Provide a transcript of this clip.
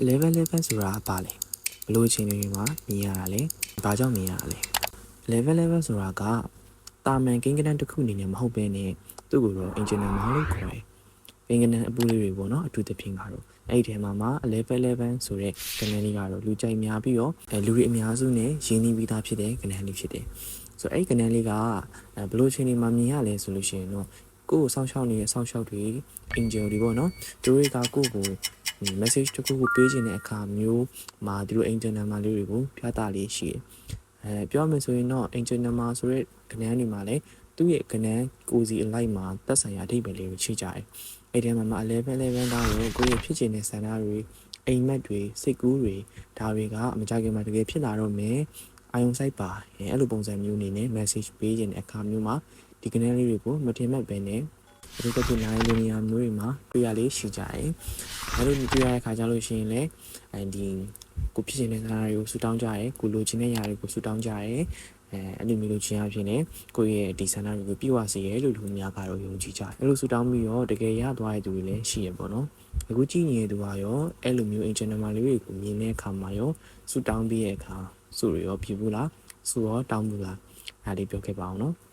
level ဆိုတာပါလေဘလို့ချင်းတွေမှာမြင်ရတာလေဘာကြောင့်မြင်ရတာလဲ level ဆိုတာကတာမန်ကိန်းကနန်းတစ်ခုအနေနဲ့မဟုတ်ဘဲနဲ့သူ့ကိုတော့ engineer မောင်းလို့ခေါ်တယ်ကိန်းကနန်းအပူလေးတွေပေါ့နော်အထူးသဖြင့်ကတော့အဲ့ဒီထဲမှာ level ဆိုတဲ့ကနန်းလေးကတော့လူကြိုက်များပြီးတော့လူတွေအများစုနဲ့ရင်းနှီးပြီးသားဖြစ်တဲ့ကနန်းလေးဖြစ်တယ်ဆိုအဲ့ဒီကနန်းလေးကဘလို့ချင်းတွေမှာမြင်ရလဲဆိုလို့ရှိရင်တော့ကိုယ်ကိုစောင့်ရှောက်နေတဲ့စောင့်ရှောက်တွေ angel တွေပေါ့နော်သူတွေကကိုယ့်ကိုmessage တစ်ခုကိုပေးခြင်းတဲ့အခါမျိုးမှာဒီလို angel number လေးတွေကိုပြသလေးရှိတယ်ပြောမယ်ဆိုရင်တော့ angel number ဆိုတဲ့ကဏ္ဍတွေမှာလည်းသူ့ရဲ့ကဏ္ဍကိုစီအလိုက်မှာသက်ဆိုင်ရာအဓိပ္ပာယ်လေးကိုချိကြတယ်အဲ့ဒီမှာ11ကတော့ကိုယ့်ရဲ့ဖြစ်ခြင်းတဲ့ဆန္ဒတွေအိမ်မက်တွေစိတ်ကူးတွေဒါတွေကမကြခင်မှာတကယ်ဖြစ်လာတော့မယ်အာယုံစိုက်ပါအဲ့လိုပုံစံမျိုးအနေနဲ့ message ပေးခြင်းတဲ့အခါမျိုးမှာဒီကဏ္ဍလေးတွေကိုမထင်မှတ်ပဲနဲ့ဒီကဖြစ်နိုင်တဲ့နေရာမျိုးတွေမှာတွေ့ရလေးရှိကြတယ်။အဲလိုတွေ့ရတဲ့အခါကျလို့ရှိရင်လည်းဒီကိုဖြစ်နေတဲ့ဆန္ဒတွေကိုဆူတောင်းကြတယ်ကိုလိုချင်တဲ့ຢာတွေကိုဆူတောင်းကြတယ်အဲ့လိုမျိုးလိုချင်အဖြစ်နဲ့ကိုယ့်ရဲ့ဒီဆန္ဒတွေကိုပြည့်ဝစေရလို့လူများကတော့ယုံကြည်ကြတယ်။အဲ့လိုဆူတောင်းပြီးတော့တကယ်ရသွားတဲ့သူတွေလည်းရှိရပေါ့နော်။အခုကြည့်နေတဲ့သူကရောအဲ့လိုမျိုး angel number လေးတွေကိုမြင်တဲ့အခါမှာရောဆူတောင်းပြီးရဲ့အခါဆူရောပြဘူးလားဆူရောတောင်းဘူးလားဒါလေးပြောခဲ့ပါအောင်နော်။